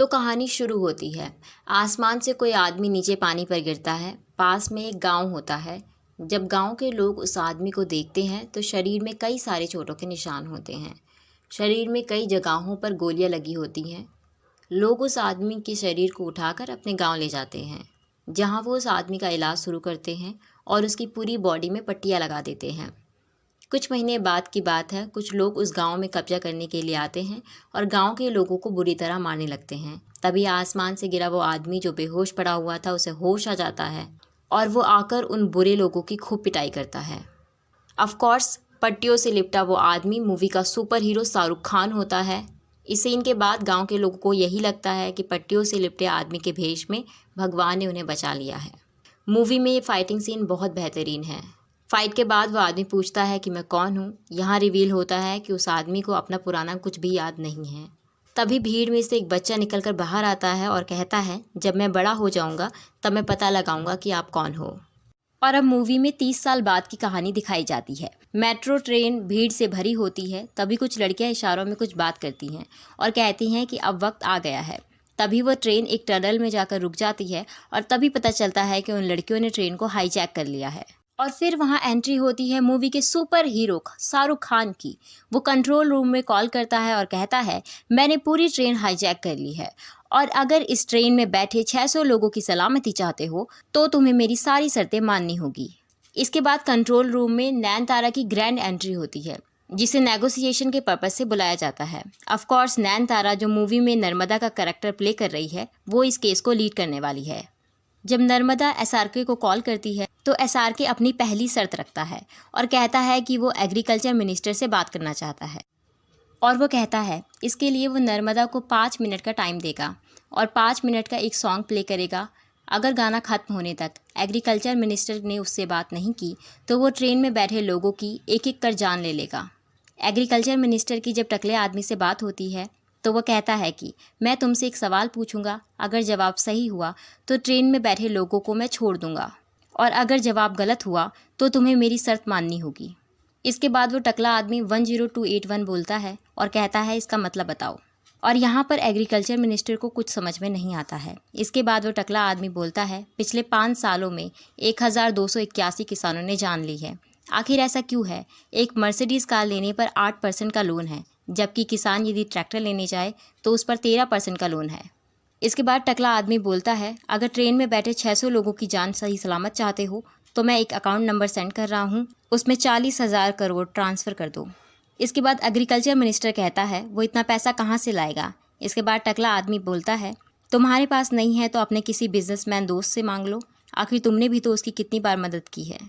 तो कहानी शुरू होती है। आसमान से कोई आदमी नीचे पानी पर गिरता है। पास में एक गांव होता है। जब गांव के लोग उस आदमी को देखते हैं तो शरीर में कई सारे चोटों के निशान होते हैं। शरीर में कई जगहों पर गोलियां लगी होती हैं। लोग उस आदमी के शरीर को उठाकर अपने गांव ले जाते हैं, जहां वो उस आदमी का इलाज शुरू करते हैं और उसकी पूरी बॉडी में पट्टियां लगा देते हैं। कुछ महीने बाद की बात है। कुछ लोग उस गांव में कब्जा करने के लिए आते हैं और गांव के लोगों को बुरी तरह मारने लगते हैं। तभी आसमान से गिरा वो आदमी जो बेहोश पड़ा हुआ था, उसे होश आ जाता है और वो आकर उन बुरे लोगों की खूब पिटाई करता है। ऑफ कोर्स पट्टियों से लिपटा वो आदमी मूवी का सुपर हीरो शाहरुख खान होता है। इस सीन के बाद गांव के लोगों को यही लगता है कि पट्टियों से लिपटे आदमी के भेष में भगवान ने उन्हें बचा लिया है। मूवी में ये फाइटिंग सीन बहुत बेहतरीन है। फाइट के बाद वो आदमी पूछता है कि मैं कौन हूँ। यहाँ रिवील होता है कि उस आदमी को अपना पुराना कुछ भी याद नहीं है। तभी भीड़ में से एक बच्चा निकलकर बाहर आता है और कहता है, जब मैं बड़ा हो जाऊँगा तब मैं पता लगाऊंगा कि आप कौन हो। और अब मूवी में 30 साल बाद की कहानी दिखाई जाती है। मेट्रो ट्रेन भीड़ से भरी होती है। तभी कुछ लड़कियां इशारों में कुछ बात करती हैं और कहती हैं कि अब वक्त आ गया है। तभी वो ट्रेन एक टनल में जाकर रुक जाती है और तभी पता चलता है कि उन लड़कियों ने ट्रेन को हाईजैक कर लिया है। और फिर वहाँ एंट्री होती है मूवी के सुपर हीरो शाहरुख खान की। वो कंट्रोल रूम में कॉल करता है और कहता है, मैंने पूरी ट्रेन हाईजैक कर ली है और अगर इस ट्रेन में बैठे 600 लोगों की सलामती चाहते हो तो तुम्हें मेरी सारी शर्तें माननी होगी। इसके बाद कंट्रोल रूम में नैनतारा की ग्रैंड एंट्री होती है, जिसे नेगोशिएशन के पर्पज से बुलाया जाता है। ऑफ कोर्स नैनतारा जो मूवी में नर्मदा का कैरेक्टर प्ले कर रही है, वो इस केस को लीड करने वाली है। जब नर्मदा एसआरके को कॉल करती है तो एसआरके अपनी पहली शर्त रखता है और कहता है कि वो एग्रीकल्चर मिनिस्टर से बात करना चाहता है। और वो कहता है इसके लिए वो नर्मदा को 5 मिनट का टाइम देगा और 5 मिनट का एक सॉन्ग प्ले करेगा। अगर गाना ख़त्म होने तक एग्रीकल्चर मिनिस्टर ने उससे बात नहीं की तो वो ट्रेन में बैठे लोगों की एक एक कर जान ले लेगा। एग्रीकल्चर मिनिस्टर की जब टकले आदमी से बात होती है तो वो कहता है कि मैं तुमसे एक सवाल पूछूंगा, अगर जवाब सही हुआ तो ट्रेन में बैठे लोगों को मैं छोड़ दूंगा और अगर जवाब गलत हुआ तो तुम्हें मेरी शर्त माननी होगी। इसके बाद वो टकला आदमी 10281 बोलता है और कहता है इसका मतलब बताओ। और यहाँ पर एग्रीकल्चर मिनिस्टर को कुछ समझ में नहीं आता है। इसके बाद वो टकला आदमी बोलता है पिछले 5 सालों में 1281 किसानों ने जान ली है। आखिर ऐसा क्यों है? एक मर्सिडीज़ कार लेने पर 8% का लोन है, जबकि किसान यदि ट्रैक्टर लेने जाए तो उस पर 13% का लोन है। इसके बाद टकला आदमी बोलता है अगर ट्रेन में बैठे 600 लोगों की जान सही सलामत चाहते हो तो मैं एक अकाउंट नंबर सेंड कर रहा हूँ, उसमें 40,000 करोड़ ट्रांसफ़र कर दो। इसके बाद एग्रीकल्चर मिनिस्टर कहता है वो इतना पैसा कहाँ से लाएगा। इसके बाद टकला आदमी बोलता है तुम्हारे पास नहीं है तो अपने किसी बिजनेसमैन दोस्त से मांग लो, आखिर तुमने भी तो उसकी कितनी बार मदद की है।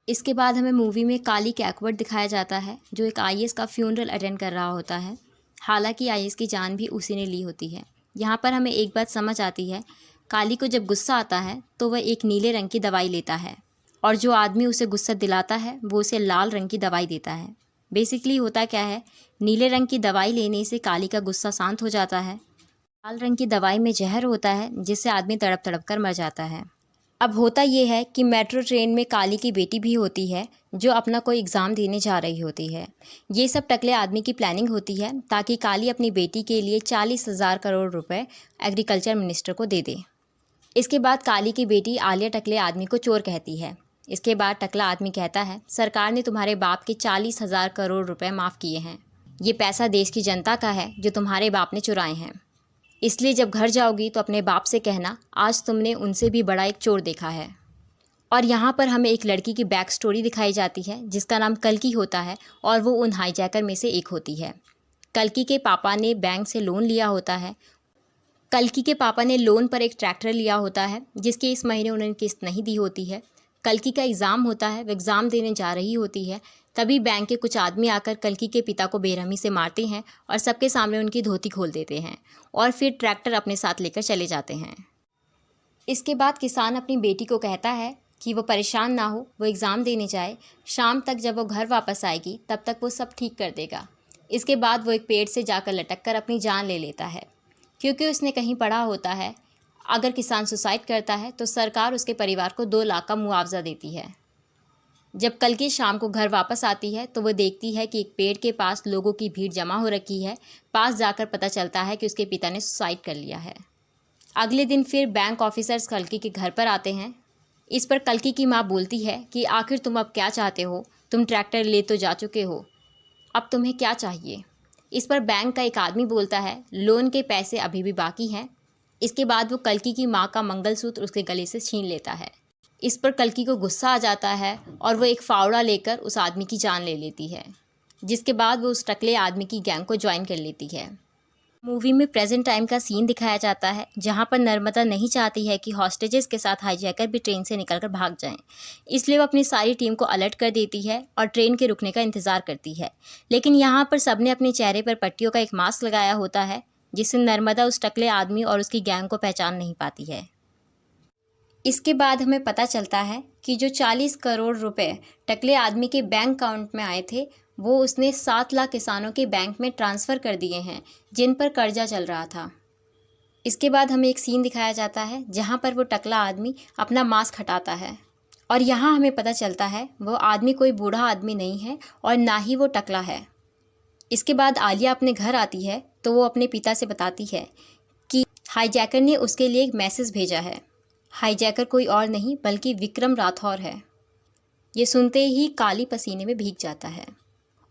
इसके बाद हमें मूवी में काली कैकवर्ड दिखाया जाता है जो एक आईएएस का फ्यूनरल अटेंड कर रहा होता है। हालांकि आईएएस की जान भी उसी ने ली होती है। यहाँ पर हमें एक बात समझ आती है, काली को जब गुस्सा आता है तो वह एक नीले रंग की दवाई लेता है और जो आदमी उसे गुस्सा दिलाता है वो उसे लाल रंग की दवाई देता है। बेसिकली होता क्या है, नीले रंग की दवाई लेने से काली का गुस्सा शांत हो जाता है। लाल रंग की दवाई में जहर होता है जिससे आदमी तड़प तड़प कर मर जाता है। अब होता ये है कि मेट्रो ट्रेन में काली की बेटी भी होती है जो अपना कोई एग्ज़ाम देने जा रही होती है। ये सब टकले आदमी की प्लानिंग होती है ताकि काली अपनी बेटी के लिए 40,000 करोड़ रुपए एग्रीकल्चर मिनिस्टर को दे दे। इसके बाद काली की बेटी आलिया टकले आदमी को चोर कहती है। इसके बाद टकला आदमी कहता है सरकार ने तुम्हारे बाप के 40,000 करोड़ रुपए माफ़ किए हैं। ये पैसा देश की जनता का है जो तुम्हारे बाप ने चुराए हैं। इसलिए जब घर जाओगी तो अपने बाप से कहना आज तुमने उनसे भी बड़ा एक चोर देखा है। और यहाँ पर हमें एक लड़की की बैक स्टोरी दिखाई जाती है जिसका नाम कल्कि होता है और वो उन हाईजैकर में से एक होती है। कल्कि के पापा ने बैंक से लोन लिया होता है। कल्कि के पापा ने लोन पर एक ट्रैक्टर लिया होता है जिसकी इस महीने उन्होंने किस्त नहीं दी होती है। कल्कि का एग्ज़ाम होता है, वो एग्ज़ाम देने जा रही होती है। तभी बैंक के कुछ आदमी आकर कल्कि के पिता को बेरहमी से मारते हैं और सबके सामने उनकी धोती खोल देते हैं और फिर ट्रैक्टर अपने साथ लेकर चले जाते हैं। इसके बाद किसान अपनी बेटी को कहता है कि वो परेशान ना हो, वो एग्ज़ाम देने जाए। शाम तक जब वो घर वापस आएगी तब तक वो सब ठीक कर देगा। इसके बाद वो एक पेड़ से जाकर लटक कर अपनी जान ले लेता है, क्योंकि उसने कहीं पढ़ा होता है अगर किसान सुसाइड करता है तो सरकार उसके परिवार को 2 लाख का मुआवजा देती है। जब कल्कि शाम को घर वापस आती है तो वो देखती है कि एक पेड़ के पास लोगों की भीड़ जमा हो रखी है। पास जाकर पता चलता है कि उसके पिता ने सुसाइड कर लिया है। अगले दिन फिर बैंक ऑफिसर्स कल्कि के घर पर आते हैं। इस पर कल्कि की माँ बोलती है कि आखिर तुम अब क्या चाहते हो, तुम ट्रैक्टर ले तो जा चुके हो, अब तुम्हें क्या चाहिए। इस पर बैंक का एक आदमी बोलता है लोन के पैसे अभी भी बाकी हैं। इसके बाद वो कल्कि की माँ का मंगलसूत्र उसके गले से छीन लेता है। इस पर कल्कि को गुस्सा आ जाता है और वो एक फावड़ा लेकर उस आदमी की जान ले लेती है, जिसके बाद वो उस टकले आदमी की गैंग को ज्वाइन कर लेती है। मूवी में प्रेजेंट टाइम का सीन दिखाया जाता है जहाँ पर नर्मदा नहीं चाहती है कि हॉस्टेजेस के साथ हाईजैकर भी ट्रेन से निकलकर भाग जाएं। इसलिए वो अपनी सारी टीम को अलर्ट कर देती है और ट्रेन के रुकने का इंतज़ार करती है। लेकिन यहाँ पर सबने अपने चेहरे पर पट्टियों का एक मास्क लगाया होता है, जिससे नर्मदा उस टकले आदमी और उसकी गैंग को पहचान नहीं पाती है। इसके बाद हमें पता चलता है कि जो 40 करोड़ रुपए टकले आदमी के बैंक अकाउंट में आए थे वो उसने 7 लाख किसानों के बैंक में ट्रांसफ़र कर दिए हैं जिन पर कर्जा चल रहा था। इसके बाद हमें एक सीन दिखाया जाता है जहां पर वो टकला आदमी अपना मास्क हटाता है और यहाँ हमें पता चलता है वो आदमी कोई बूढ़ा आदमी नहीं है और ना ही वो टकला है। इसके बाद आलिया अपने घर आती है तो वो अपने पिता से बताती है कि हाईजैकर ने उसके लिए एक मैसेज भेजा है। हाईजैकर कोई और नहीं बल्कि विक्रम राठौर है। ये सुनते ही काली पसीने में भीग जाता है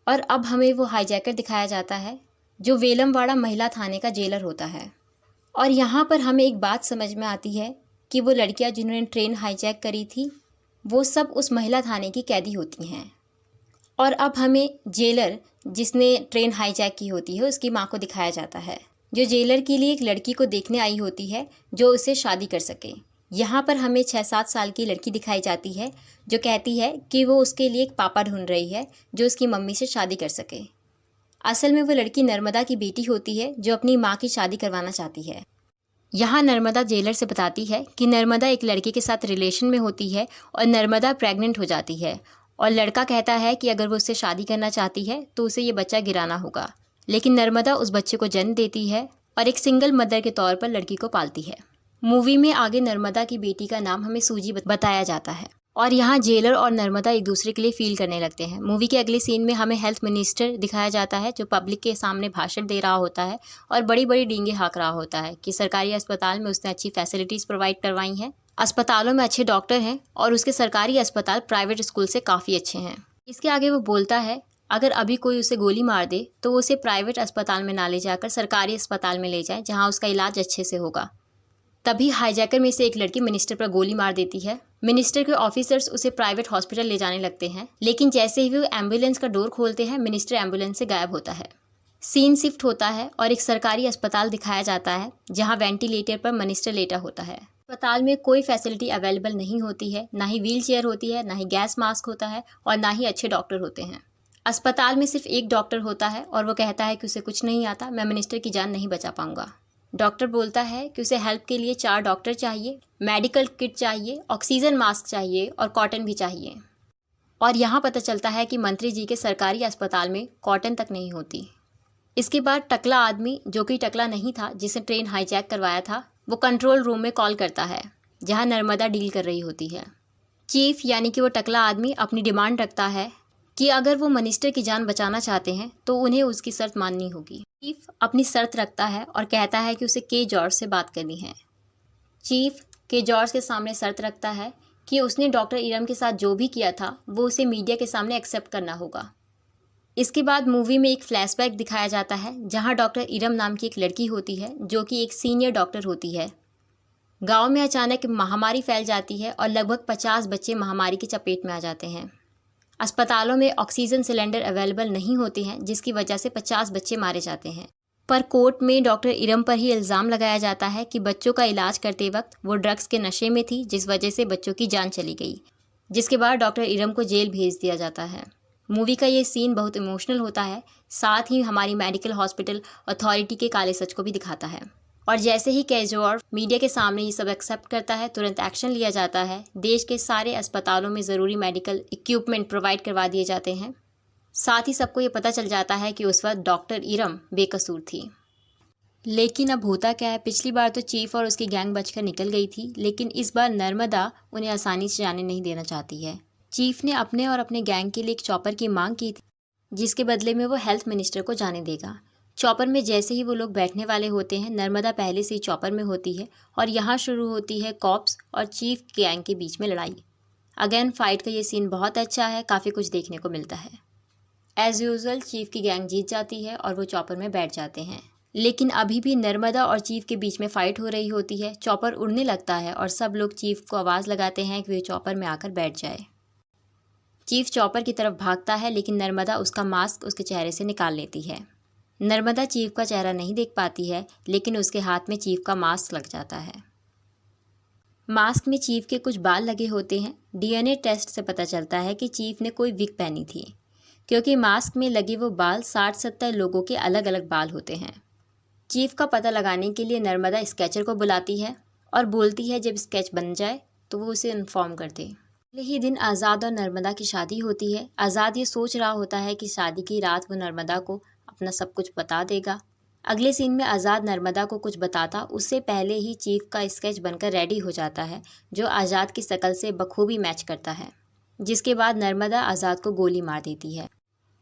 और अब हमें वो हाईजैकर दिखाया जाता है जो वेलमवाड़ा महिला थाने का जेलर होता है। और यहाँ पर हमें एक बात समझ में आती है कि वो लड़कियाँ जिन्होंने ट्रेन हाईजैक करी थी वो सब उस महिला थाने की कैदी होती हैं। और अब हमें जेलर जिसने ट्रेन हाईजैक की होती है उसकी माँ को दिखाया जाता है, जो जेलर के लिए एक लड़की को देखने आई होती है जो उससे शादी कर सके। यहाँ पर हमें 6-7 साल की लड़की दिखाई जाती है जो कहती है कि वो उसके लिए एक पापा ढूंढ रही है जो उसकी मम्मी से शादी कर सके। असल में वो लड़की नर्मदा की बेटी होती है जो अपनी माँ की शादी करवाना चाहती है। यहाँ नर्मदा जेलर से बताती है कि नर्मदा एक लड़के के साथ रिलेशन में होती है और नर्मदा प्रेग्नेंट हो जाती है और लड़का कहता है कि अगर वो उससे शादी करना चाहती है तो उसे ये बच्चा गिराना होगा। लेकिन नर्मदा उस बच्चे को जन्म देती है और एक सिंगल मदर के तौर पर लड़की को पालती है। मूवी में आगे नर्मदा की बेटी का नाम हमें सूजी बताया जाता है और यहाँ जेलर और नर्मदा एक दूसरे के लिए फील करने लगते हैं। मूवी के अगले सीन में हमें हेल्थ मिनिस्टर दिखाया जाता है जो पब्लिक के सामने भाषण दे रहा होता है और बड़ी बड़ी डींगे हाँक रहा होता है कि सरकारी अस्पताल में उसने अच्छी फैसिलिटीज़ प्रोवाइड करवाई हैं, अस्पतालों में अच्छे डॉक्टर हैं और उसके सरकारी अस्पताल प्राइवेट स्कूल से काफ़ी अच्छे हैं। इसके आगे वो बोलता है अगर अभी कोई उसे गोली मार दे तो वो उसे प्राइवेट अस्पताल में ना ले जाकर सरकारी अस्पताल में ले जाए जहाँ उसका इलाज अच्छे से होगा। तभी हाईजैकर में से एक लड़की मिनिस्टर पर गोली मार देती है। मिनिस्टर के ऑफिसर्स उसे प्राइवेट हॉस्पिटल ले जाने लगते हैं, लेकिन जैसे ही वो एम्बुलेंस का डोर खोलते हैं मिनिस्टर एम्बुलेंस से गायब होता है। सीन शिफ्ट होता है और एक सरकारी अस्पताल दिखाया जाता है जहां वेंटिलेटर पर मिनिस्टर लेटा होता है। अस्पताल में कोई फैसिलिटी अवेलेबल नहीं होती है, ना ही व्हील चेयर होती है, ना ही गैस मास्क होता है और ना ही अच्छे डॉक्टर होते हैं। अस्पताल में सिर्फ एक डॉक्टर होता है और वो कहता है कि उसे कुछ नहीं आता, मैं मिनिस्टर की जान नहीं बचा पाऊंगा। डॉक्टर बोलता है कि उसे हेल्प के लिए 4 डॉक्टर चाहिए, मेडिकल किट चाहिए, ऑक्सीजन मास्क चाहिए और कॉटन भी चाहिए। और यहाँ पता चलता है कि मंत्री जी के सरकारी अस्पताल में कॉटन तक नहीं होती। इसके बाद टकला आदमी, जो कि टकला नहीं था जिसे ट्रेन हाईजैक करवाया था, वो कंट्रोल रूम में कॉल करता है जहाँ नर्मदा डील कर रही होती है। चीफ यानी कि वो टकला आदमी अपनी डिमांड रखता है कि अगर वो मिनिस्टर की जान बचाना चाहते हैं तो उन्हें उसकी शर्त माननी होगी। चीफ अपनी शर्त रखता है और कहता है कि उसे के जॉर्ज से बात करनी है। चीफ के जॉर्ज के सामने शर्त रखता है कि उसने डॉक्टर इरम के साथ जो भी किया था वो उसे मीडिया के सामने एक्सेप्ट करना होगा। इसके बाद मूवी में एक फ्लैशबैक दिखाया जाता है जहां डॉक्टर इरम नाम की एक लड़की होती है जो कि एक सीनियर डॉक्टर होती है। गांव में अचानक महामारी फैल जाती है और लगभग 50 बच्चे महामारी की चपेट में आ जाते हैं। अस्पतालों में ऑक्सीजन सिलेंडर अवेलेबल नहीं होते हैं जिसकी वजह से 50 बच्चे मारे जाते हैं। पर कोर्ट में डॉक्टर इरम पर ही इल्ज़ाम लगाया जाता है कि बच्चों का इलाज करते वक्त वो ड्रग्स के नशे में थी जिस वजह से बच्चों की जान चली गई, जिसके बाद डॉक्टर इरम को जेल भेज दिया जाता है। मूवी का ये सीन बहुत इमोशनल होता है, साथ ही हमारी मेडिकल हॉस्पिटल अथॉरिटी के काले सच को भी दिखाता है। और जैसे ही केजरीवाल मीडिया के सामने ये सब एक्सेप्ट करता है तुरंत एक्शन लिया जाता है। देश के सारे अस्पतालों में ज़रूरी मेडिकल इक्विपमेंट प्रोवाइड करवा दिए जाते हैं। साथ ही सबको ये पता चल जाता है कि उस वक्त डॉक्टर इरम बेकसूर थी। लेकिन अब होता क्या है, पिछली बार तो चीफ और उसकी गैंग बचकर निकल गई थी, लेकिन इस बार नर्मदा उन्हें आसानी से जाने नहीं देना चाहती है। चीफ ने अपने और अपने गैंग के लिए एक चॉपर की मांग की थी, जिसके बदले में वो हेल्थ मिनिस्टर को जाने देगा। चॉपर में जैसे ही वो लोग बैठने वाले होते हैं, नर्मदा पहले से ही चॉपर में होती है और यहाँ शुरू होती है कॉप्स और चीफ गैंग के बीच में लड़ाई। अगेन फाइट का ये सीन बहुत अच्छा है, काफ़ी कुछ देखने को मिलता है। एज़ यूजुअल चीफ की गैंग जीत जाती है और वो चॉपर में बैठ जाते हैं, लेकिन अभी भी नर्मदा और चीफ के बीच में फ़ाइट हो रही होती है। चॉपर उड़ने लगता है और सब लोग चीफ को आवाज़ लगाते हैं कि वे चॉपर में आकर बैठ जाए। चीफ चॉपर की तरफ भागता है, लेकिन नर्मदा उसका मास्क उसके चेहरे से निकाल लेती है। नर्मदा चीफ का चेहरा नहीं देख पाती है, लेकिन उसके हाथ में चीफ का मास्क लग जाता है। मास्क में चीफ के कुछ बाल लगे होते हैं। डीएनए टेस्ट से पता चलता है कि चीफ ने कोई विग पहनी थी, क्योंकि मास्क में लगे वो बाल 60-70 लोगों के अलग अलग बाल होते हैं। चीफ का पता लगाने के लिए नर्मदा स्केचर को बुलाती है और बोलती है जब स्केच बन जाए तो वो उसे इन्फॉर्म कर दे। अगले ही दिन आज़ाद और नर्मदा की शादी होती है। आज़ाद ये सोच रहा होता है कि शादी की रात वो नर्मदा को अपना सब कुछ बता देगा। अगले सीन में आज़ाद नर्मदा को कुछ बताता उससे पहले ही चीफ का स्केच बनकर रेडी हो जाता है, जो आज़ाद की शक्ल से बखूबी मैच करता है, जिसके बाद नर्मदा आज़ाद को गोली मार देती है।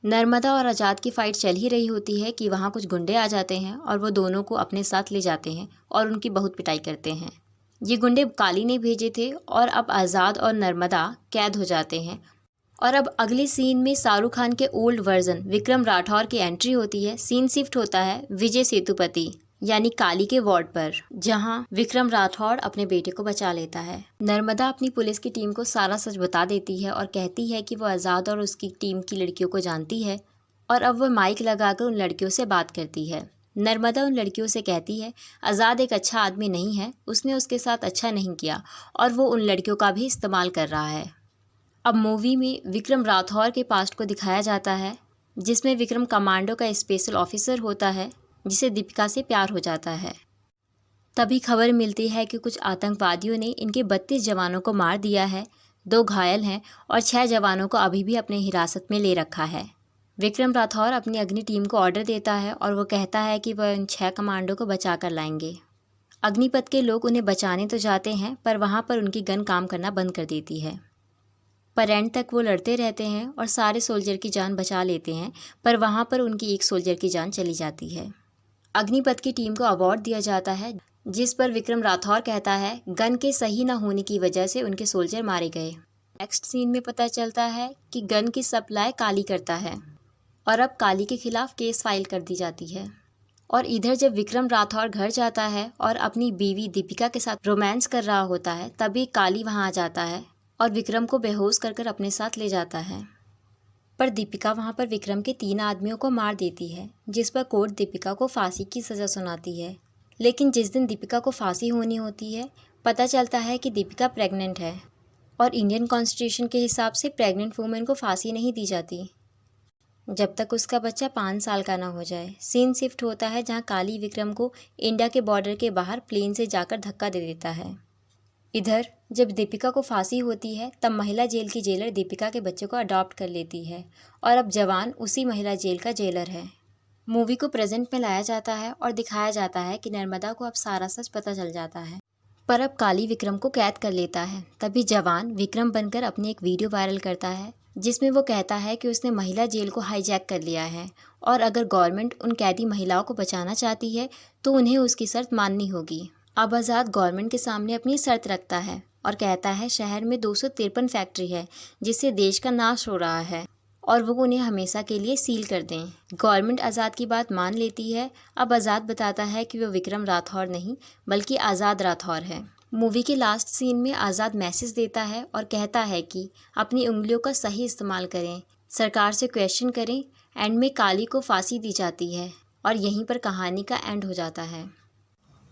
नर्मदा और आज़ाद की फ़ाइट चल ही रही होती है कि वहाँ कुछ गुंडे आ जाते हैं और वो दोनों को अपने साथ ले जाते हैं और उनकी बहुत पिटाई करते हैं। ये गुंडे काली ने भेजे थे और अब आज़ाद और नर्मदा कैद हो जाते हैं। और अब अगले सीन में शाहरुख खान के ओल्ड वर्जन विक्रम राठौर की एंट्री होती है। सीन शिफ्ट होता है विजय सेतुपति यानी काली के वार्ड पर, जहां विक्रम राठौर अपने बेटे को बचा लेता है। नर्मदा अपनी पुलिस की टीम को सारा सच बता देती है और कहती है कि वो आज़ाद और उसकी टीम की लड़कियों को जानती है और अब वो माइक लगाकर उन लड़कियों से बात करती है। नर्मदा उन लड़कियों से कहती है आज़ाद एक अच्छा आदमी नहीं है, उसने उसके साथ अच्छा नहीं किया और वो उन लड़कियों का भी इस्तेमाल कर रहा है। अब मूवी में विक्रम राठौर के पास्ट को दिखाया जाता है, जिसमें विक्रम कमांडो का स्पेशल ऑफिसर होता है, जिसे दीपिका से प्यार हो जाता है। तभी खबर मिलती है कि कुछ आतंकवादियों ने इनके 32 जवानों को मार दिया है, 2 घायल हैं और 6 जवानों को अभी भी अपने हिरासत में ले रखा है। विक्रम राठौर अपनी अग्नि टीम को ऑर्डर देता है और वो कहता है कि वह इन 6 कमांडो को बचा कर लाएंगे। अग्निपथ के लोग उन्हें बचाने तो जाते हैं, पर वहाँ पर उनकी गन काम करना बंद कर देती है। पर एंड तक वो लड़ते रहते हैं और सारे सोल्जर की जान बचा लेते हैं, पर वहाँ पर उनकी एक सोल्जर की जान चली जाती है। अग्निपथ की टीम को अवार्ड दिया जाता है, जिस पर विक्रम राठौर कहता है गन के सही न होने की वजह से उनके सोल्जर मारे गए। नेक्स्ट सीन में पता चलता है कि गन की सप्लाई काली करता है और अब काली के खिलाफ केस फाइल कर दी जाती है। और इधर जब विक्रम राठौर घर जाता है और अपनी बीवी दीपिका के साथ रोमांस कर रहा होता है, तभी काली वहाँ आ जाता है और विक्रम को बेहोश कर अपने साथ ले जाता है। पर दीपिका वहाँ पर विक्रम के 3 आदमियों को मार देती है, जिस पर कोर्ट दीपिका को फांसी की सज़ा सुनाती है। लेकिन जिस दिन दीपिका को फांसी होनी होती है, पता चलता है कि दीपिका प्रेग्नेंट है और इंडियन कॉन्स्टिट्यूशन के हिसाब से प्रेग्नेंट वुमेन को फांसी नहीं दी जाती जब तक उसका बच्चा 5 साल का ना हो जाए। सीन शिफ्ट होता है जहाँ काली विक्रम को इंडिया के बॉर्डर के बाहर प्लेन से जाकर धक्का दे देता है। इधर जब दीपिका को फांसी होती है, तब महिला जेल की जेलर दीपिका के बच्चे को अडॉप्ट कर लेती है और अब जवान उसी महिला जेल का जेलर है। मूवी को प्रेजेंट में लाया जाता है और दिखाया जाता है कि नर्मदा को अब सारा सच पता चल जाता है, पर अब काली विक्रम को कैद कर लेता है। तभी जवान विक्रम बनकर अपनी एक वीडियो वायरल करता है, जिसमें वो कहता है कि उसने महिला जेल को हाईजैक कर लिया है और अगर गवर्नमेंट उन कैदी महिलाओं को बचाना चाहती है तो उन्हें उसकी शर्त माननी होगी। अब आज़ाद गवर्नमेंट के सामने अपनी शर्त रखता है और कहता है शहर में 253 फैक्ट्री है जिससे देश का नाश हो रहा है और वो उन्हें हमेशा के लिए सील कर दें। गवर्नमेंट आज़ाद की बात मान लेती है। अब आज़ाद बताता है कि वो विक्रम राठौर नहीं बल्कि आज़ाद राठौर है। मूवी के लास्ट सीन में आज़ाद मैसेज देता है और कहता है कि अपनी उंगलियों का सही इस्तेमाल करें, सरकार से क्वेश्चन करें। एंड में काली को फांसी दी जाती है और यहीं पर कहानी का एंड हो जाता है।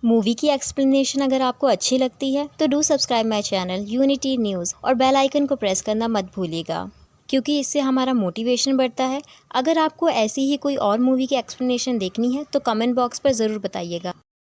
मूवी की एक्सप्लेनेशन अगर आपको अच्छी लगती है तो do subscribe my channel unity news और बेल आइकन को प्रेस करना मत भूलिएगा, क्योंकि इससे हमारा मोटिवेशन बढ़ता है। अगर आपको ऐसी ही कोई और मूवी की एक्सप्लेनेशन देखनी है तो कमेंट बॉक्स पर ज़रूर बताइएगा।